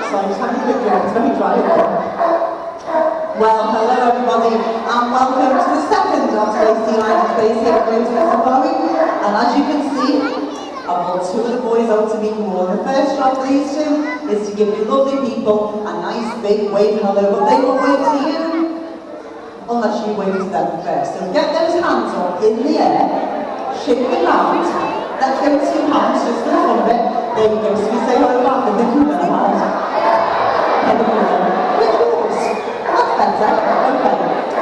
outside, just having a quick drink, it's very dry here. Well, hello everybody, and welcome to the second of today's Sea Lion Space here at Lion Vs Dolphin. And as you can see, I've got two of the boys out to meet more. The first job for these two is to give you lovely people a nice big wave hello, but they won't wave to you unless you wave to them first. So get those hands up in the air, shake them around, let's go two hands just for the fun of it. There you go, so we say hello back and then come down. Which yours? That's better. Okay.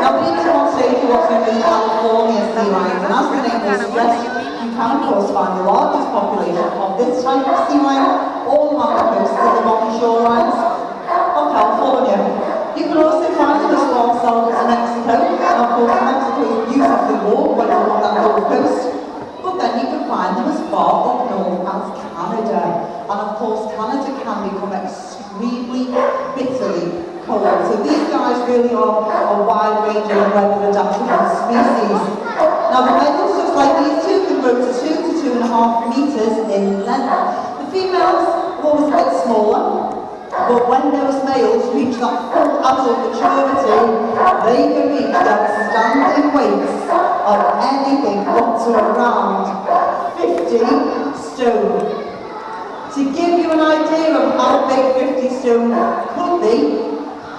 Now we need to on stage who are the California sea lions, and as the name will suggest, you can of course find the largest population of this type of sea lion all along the coasts of the rocky shorelines of California. You can also find them as far south as Mexico, and of course Mexico is beautifully warm when you're on that Gulf Coast. But then you can find them as far up north as Canada. And of course Canada can become extremely bitterly cold. So these guys really are a wide range of weather adaptable species. Now the males, just like these two, can grow to 2 to 2.5 meters in length. The females are always a bit smaller, but when those males reach that full adult maturity, they can reach their standing weights of anything up to around 50 stone. To give you an idea of how big 50 stone could be,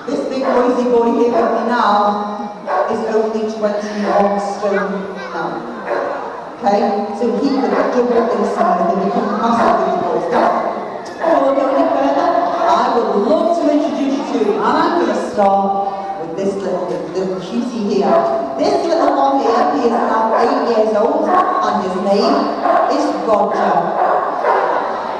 this big noisy boy here with me now is only 21 stone now. Okay, so he could double in size and become massive big boys. Now, before we go any further, I would love to introduce you to, and I'm going to start with this little cutie here. This little one here, he is now 8 years old, and his name is Roger.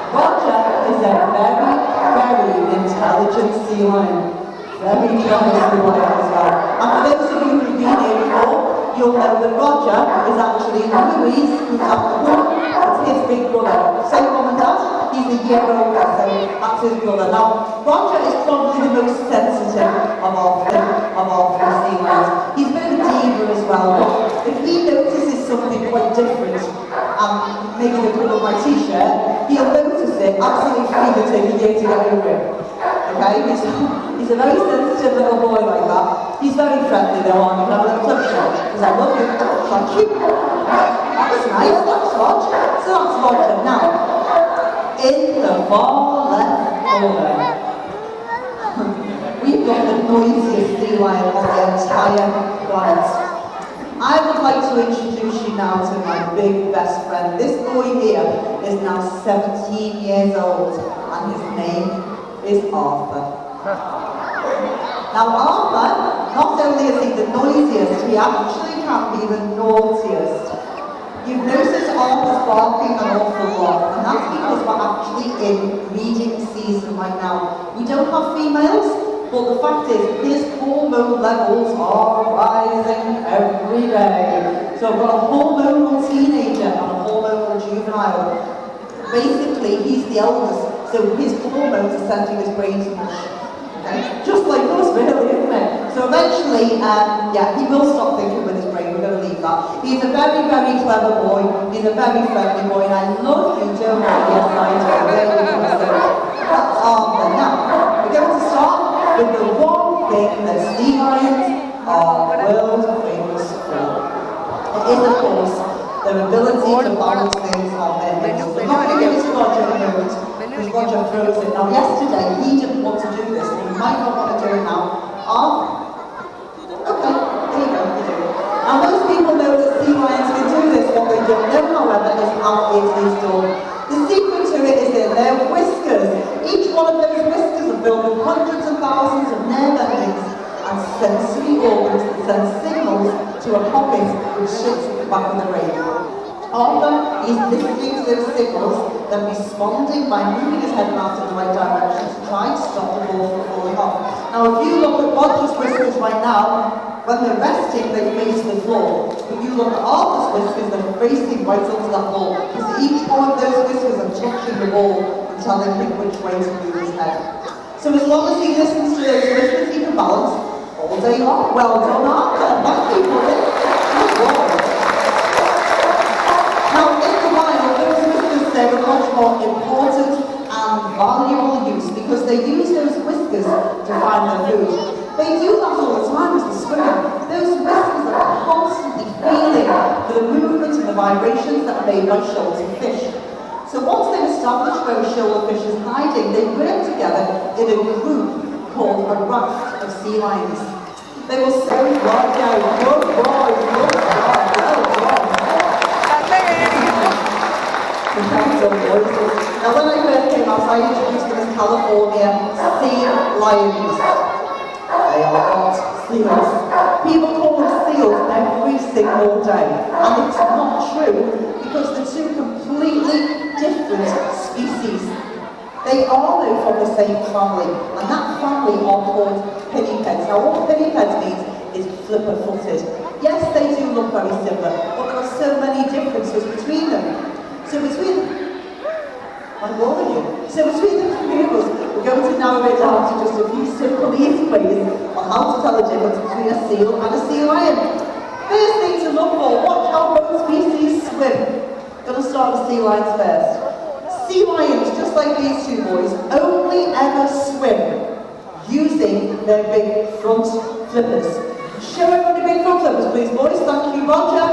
Roger is a very, very intelligent sea lion. Very clever sea lion as well. And for those of you who've been here before, you'll know that Roger is actually Louise, who's at the hook. It's his big brother. Same mum and dad, he's a year older, so that's his brother. Now, Roger is probably the most sensitive of our three sea lions. He's a bit of a diva as well, but if he notices something quite different, maybe the colour of my t-shirt, he'll notice it absolutely free to take a year to get over it. Okay, he's a very sensitive little boy like that. He's very friendly though, and you can have a little touch shot, because I love you. Thank you. That was nice, that's Roger. So that's Roger. Now, in the far left corner, we've got the noisiest sea lion on the entire planet. I would like to introduce you now to my big best friend. This boy here is now 17 years old, and his name is Arthur. Now Arthur, not only is he the noisiest, he actually can be the naughtiest. You've noticed Arthur's barking an awful lot, and that's because we're actually in breeding season right now. We don't have females, but the fact is, his hormone levels are rising every day. So I've got a hormonal teenager and a hormonal juvenile. Basically, he's the eldest, so his hormones are sending his brain to mush. Okay? Just like us, really, isn't it? So eventually, yeah, he will stop thinking with his brain. We're going to leave that. He's a very, very clever boy. He's a very friendly boy, and I love you, don't I? Yes, I do. There you go. So that's Arthur. Now, we're going to start with the one thing that sea lions are world famous for. It is, of course, their ability to balance things on their hips. We're not going to give it to Roger in a moment, because Roger throws it. Now, yesterday, he didn't want to do this, and he might not want to do it now. Okay, here you go, you do it. Now, most people know that sea lions can do this. What they don't know, however, is how it is done. The secret to it is in their whiskers. Each one of those whiskers are filled with hundreds of thousands of nerve endings and sensory organs that send signals to a cockpit which sits at the back of the brain. Arthur is listening to those signals, then responding by moving his head and mouth in the right direction to try to stop the ball from falling off. Now, if you look at Roger's whiskers right now, when they're resting, they face the floor. If you look at Arthur's whiskers, they're facing right onto that ball, because each one of those whiskers are touching the ball and telling him which way to move his head. So as long as he listens to those whiskers, he can balance all day long. Well done, Arthur. Thank you for it. Good work. Now, in the wild, those whiskers serve a much more important and valuable use, because they use those made by shoals of fish. So once they've established where a shoal of fish is hiding, they work together in a group called a raft of sea lions. They will say, right down, good boy, good boy, well done. Now when I first came out, I introduced them as California sea lions. They are not seals. People call them seals every single day, and it's not true because they're two completely different species. They are though from the same family, and that family are called pinnipeds. Now what pinnipeds means is flipper-footed. Yes, they do look very similar, but there are so many differences between them. So between the three of us, we're going to narrow it down to just a few simple, easy ways on how to tell the difference between a seal and a sea lion. First thing to look for, watch how both species swim. Going to start with sea lions first. Sea lions, just like these two boys, only ever swim using their big front flippers. Show everybody big front flippers, please, boys. Thank you, Roger.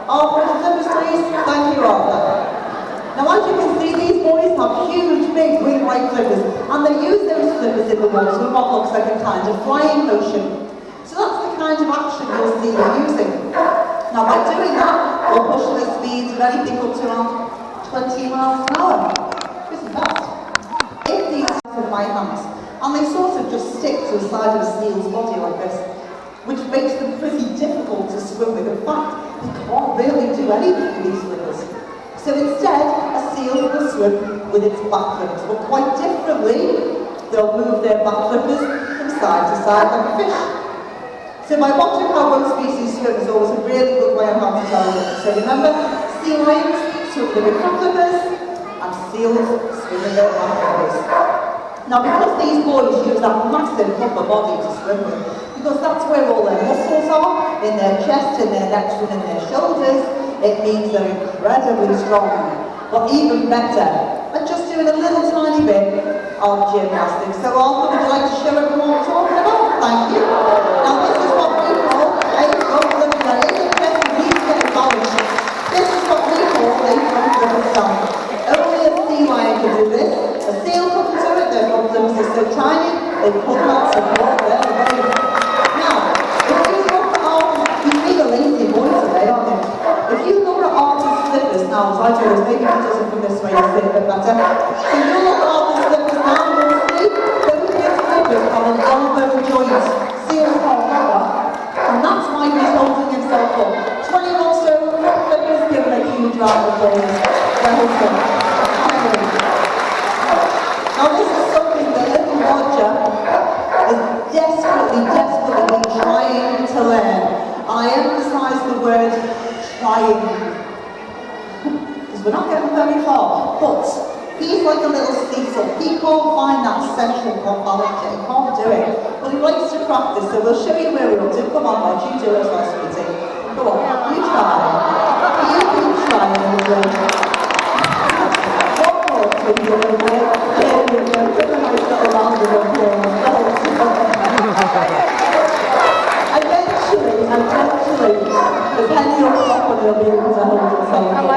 Arthur, flippers, please. Thank you, Arthur. Now, as you can see, these boys have huge, big wing-like flippers, and they use those flippers in the water with what looks like a kind of flying motion. So that's the kind of action you'll see them using. Now, by doing that, we'll push their speeds of anything up to around 20 miles an hour. Isn't fast. If these are my hands, and they sort of just stick to the side of a seal's body like this, which makes them pretty difficult to swim with. In fact, they can't really do anything with these flippers. So instead, a seal will swim with its back flippers, but quite differently, they'll move their back flippers from side to side like a fish. So by watching how both species swim is always a really good way of how to tell them. So remember, sea lions swim with their front flippers, and seals swim with their back flippers. Now because these boys use that massive upper body to swim with, because that's where all their muscles are, in their chest, in their necks and in their shoulders, it means they're incredibly strong. But even better, at just doing a little tiny bit of gymnastics. So Arthur, would you like to show everyone what we're talking about? Thank you. Now this is what we call a front flip stand. This is what we call a front flip stand. Only a sea lion can do this. A seal couldn't do it, their front flippers are so tiny, they could not support their weight. Now, if you look at Arthur's, he's being a lazy boy today, aren't you? If you look at Arthur's flippers now, as I do this, maybe he does it from this way, you'll see it a bit better. So if you look at Arthur's flippers now, you'll see those big flippers have an elbow joint. Seals can't have that. And that's why he's holding himself up. 20 or so flippers, give him a huge round of applause. Well done. Now this is something that little Roger is desperately trying to learn. And I emphasise the word trying, because we're not getting very far, but he's like a little Cecil. He can't find that central balance, he can't do it, but he likes to practice, so we'll show you where we're up to. Come on, Rog, you do it first, sweetie. Go on, you try. You keep trying, one more, please, there we go. Give a nice little round of applause. Eventually, the penny will drop and they'll be able to hold themselves up.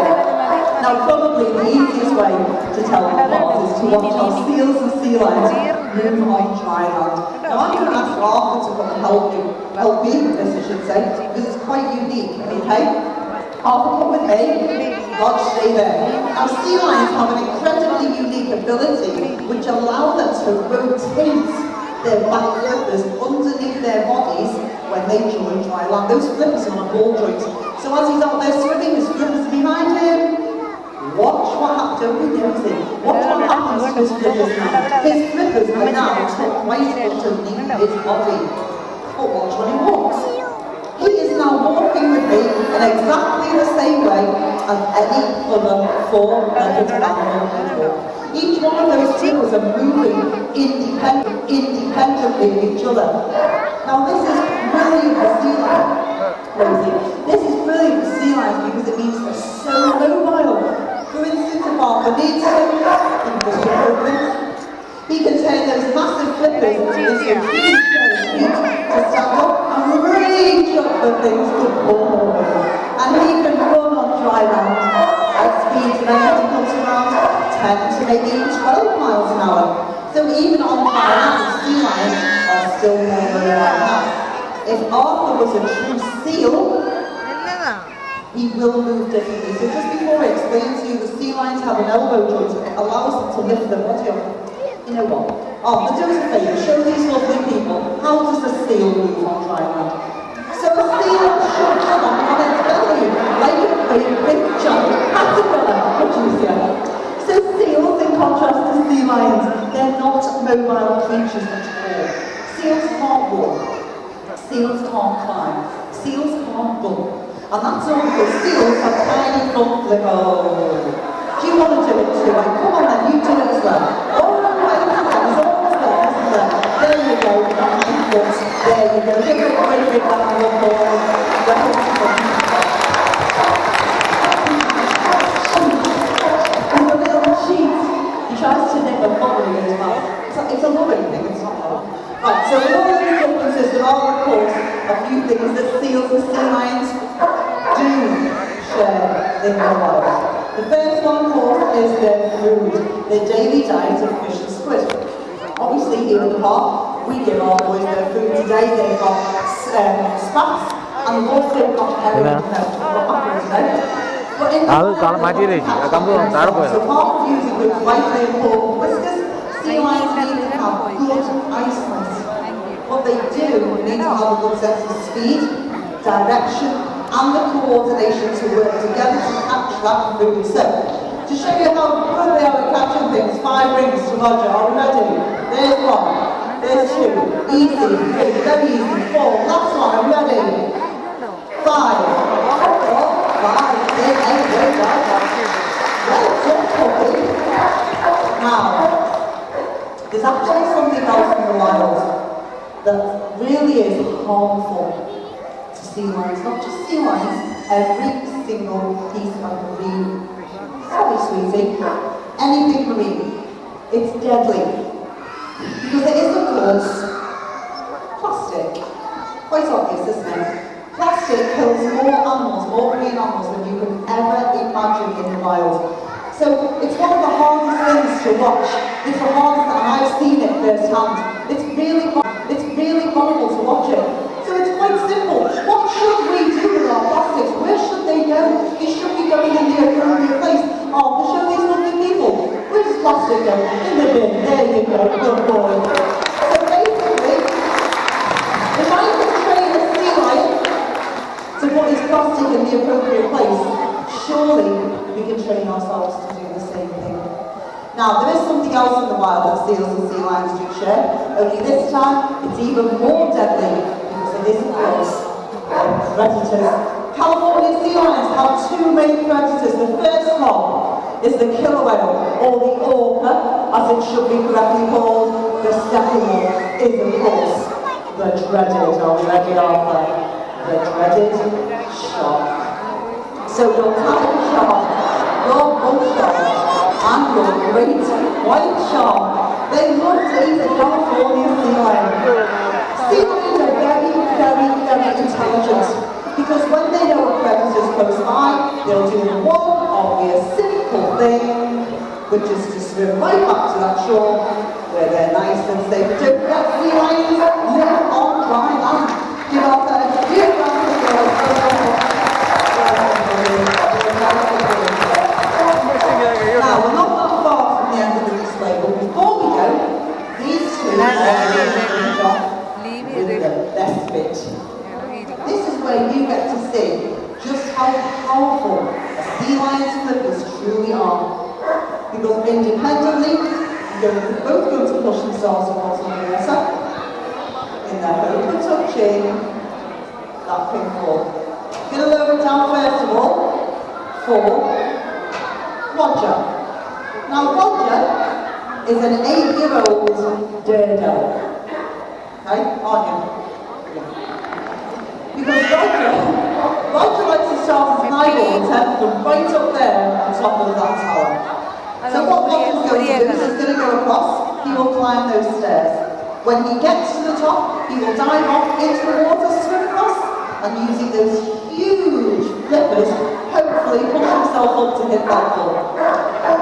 Now, probably the easiest way to tell them apart is to watch our seals and sea lions move on dry land. Now, I'm going to ask Arthur to come and help me with this, I should say, because it's quite unique, okay? Arthur, come with me. Rog, stay there. Now, sea lions have an incredibly unique ability which allow them to rotate their back flippers underneath their bodies when they join dry land. Those flippers are on a ball joint. So as he's out there swimming, his flippers are behind him. Watch what happens. Don't be nosy. Watch what happens to his flippers now. His flippers are now tucked right underneath his body. But watch when he walks. He is now walking with me in exactly the same way as any other four-legged animal would walk. Each one of those flippers are moving independently of each other. Now this is brilliant for sea lions. This is brilliant for sea lions because it means they're so mobile. For instance, if Arthur needs to, he can turn those massive flippers into huge feet to stand up and reach up for things to fall over. And he can run on dry land 10 to maybe even 12 miles an hour. So even on high land, sea lions are still more than that. If Arthur was a true seal, he will move differently. So just before I explain to you, the sea lions have an elbow joint that allows them to lift their body up. You know what? Oh, do us a favour, show these lovely people, how does a seal move on dry land? So a seal should come on its belly, like a big giant caterpillar, producer. So seals, in contrast to sea lions, they're not mobile creatures at all. Seals can't walk, seals can't climb, seals can't run. And that's all because seals have tiny thumbs that go, do you want to do it too? Like, come on then, you do it as well. Oh, right, it's almost there, isn't there? There you go, there you go. Give it a great big round of applause. And the little sheet, he tries to nip a bubble in his mouth. It's a loving thing, it's not hard. Right, so with all of these differences, there are, of course, a few things that seals and sea lions do share in the wild. The first one, of course, is their food, their daily diet of fish and squid. Obviously, here in the park, we give our boys their food today. They've got spats, and of course, they've got herring. But in the wild, so apart from using those vitally important whiskers, sea lions need to have good eyesight. What they do need to have a good sense of speed, direction, and the coordination to work together to catch that food. So, to show you how good they are at catching things, 5 rings to Roger. Are we ready? There's 1, there's 2, easy, 3, very easy, 4, last one, are we ready? 5, 4, 5, 6, 8, 9, well done, puppy. Now, there's actually something else in the wild that really is harmful to sea lions, not just sea lions, every single piece of marine, sorry sweetie, anything marine, it's deadly. Because it is, of course, plastic. Quite obvious, isn't it? Plastic kills more animals, more marine animals than you can ever imagine in the wild. So it's one of the hardest things to watch. It's the hardest, and I've seen it firsthand. It's really horrible to watch it. So it's quite simple. What should we do with our plastics? Where should they go? They should be going in the appropriate place. Oh, to show these lovely people. Where does plastic go? In the bin. There you go. Good boy. So basically, if I can train a sea lion to put his plastic in the appropriate place, surely we can train ourselves to do the same thing. Now, there is something else in the wild that seals and sea lions do share, only this time it's even more deadly because it is, of course, predators. California sea lions have 2 main predators. The first one is the killer whale, or the orca, as it should be correctly called. The second one is, of course, the dreaded, or ready Arthur, the dreaded shark. So your tiger shark, your bull shark, and your great white shark, they love to eat a California sea lion. Sea lions are very, very, very intelligent, because when they know a predator's close by, they'll do one obvious simple thing, which is to swim right back to that shore, where they're nice and safe. Don't forget, sea lions live on dry land. Give off a huge round of applause. Now, we're not that far from the end of the display, but before we go, these two are the best bit. This is where you get to see just how powerful a sea lion's flippers truly are. Because independently, they're both going to push themselves across the water in their hope of touching that pink ball. I'm going to lower it down first of all for Roger. Now Roger is an 8-year-old daredevil. Okay, aren't you? Yeah. Because Roger likes to start his high ball attempt from right up there on top of that tower. So what Roger's going to do is he's going to go across, he will climb those stairs. When he gets to the top, he will dive off into the water, swim across, and using those huge flippers, hopefully push himself up to hit that ball.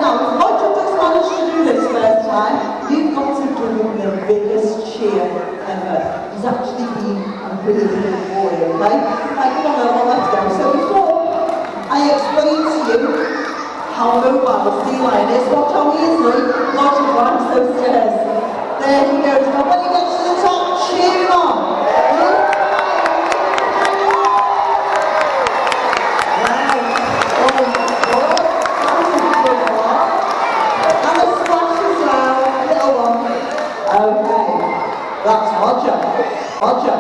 Now, if Roger does manage to do this first time, you've got to give him the biggest cheer ever. He's actually been a really good boy, okay? Right, come on, everyone, let's go. So before I explain to you how mobile the sea lion is, watch how easily Roger climbs those stairs. There he goes. Now when he gets to the top, cheer him on. That's Roger. Roger.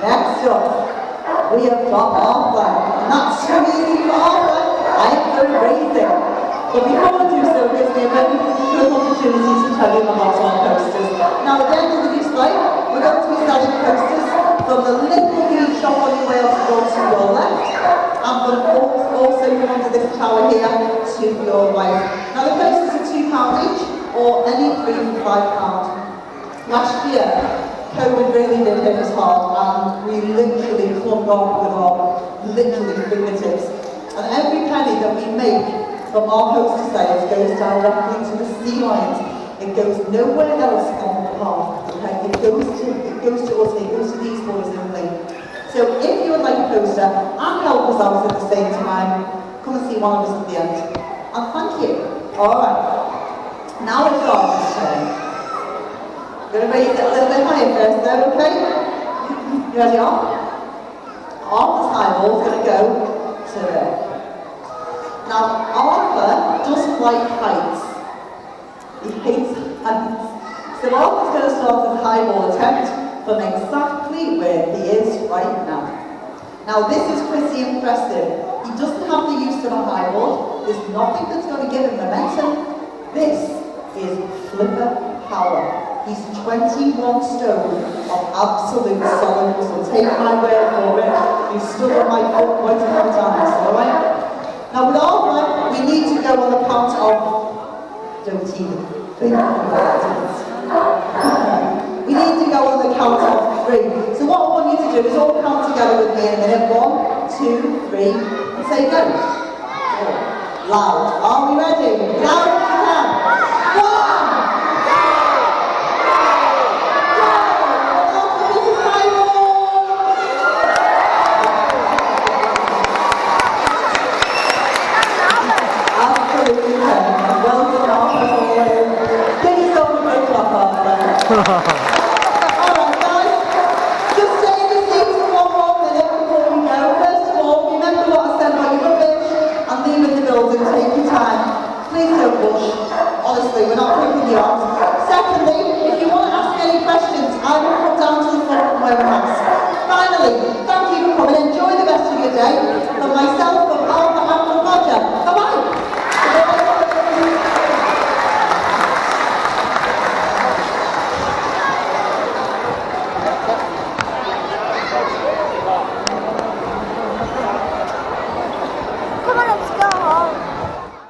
Next up, we have got Arthur. And that's so easy for Arthur. I'm going to raise it. But before I do so, gives me a very good opportunity to tell you about our posters. Now at the end of the display, we're going to be selling posters from the little green shop on your way up to go to your left. And from also from under this tower here to your right. Now the posters are £2 each, or any £3 for £5. Last year, COVID really did hit us hard, and we literally clung on with our literally fingertips. And every penny that we make from our poster sales goes directly to the sea lions. It goes nowhere else on the path. Okay? It goes to us, it goes to these boys only. So if you would like a poster and help us out at the same time, come and see one of us at the end. And thank you. Alright. Now it's Arthur's turn. I'm going to raise it a little bit higher first though, okay? You ready on? Arthur's eyeball is going to go to there. Now, Arthur doesn't like heights. He hates heights. So Arthur's going to start his highball attempt from exactly where he is right now. Now, this is pretty impressive. He doesn't have the use of a highball. There's nothing that's going to give him momentum. This is flipper power. He's 21 stone of absolute solid muscle. Take my word for it. He's stood on my foot quite a few times, alright? Now with Arthur, we need to go on the count of... Don't even think about it. We need to go on the count of 3. So what I want you to do is all count together with me in a minute. 1, 2, 3, and say go. Loud. Are we ready? Loud.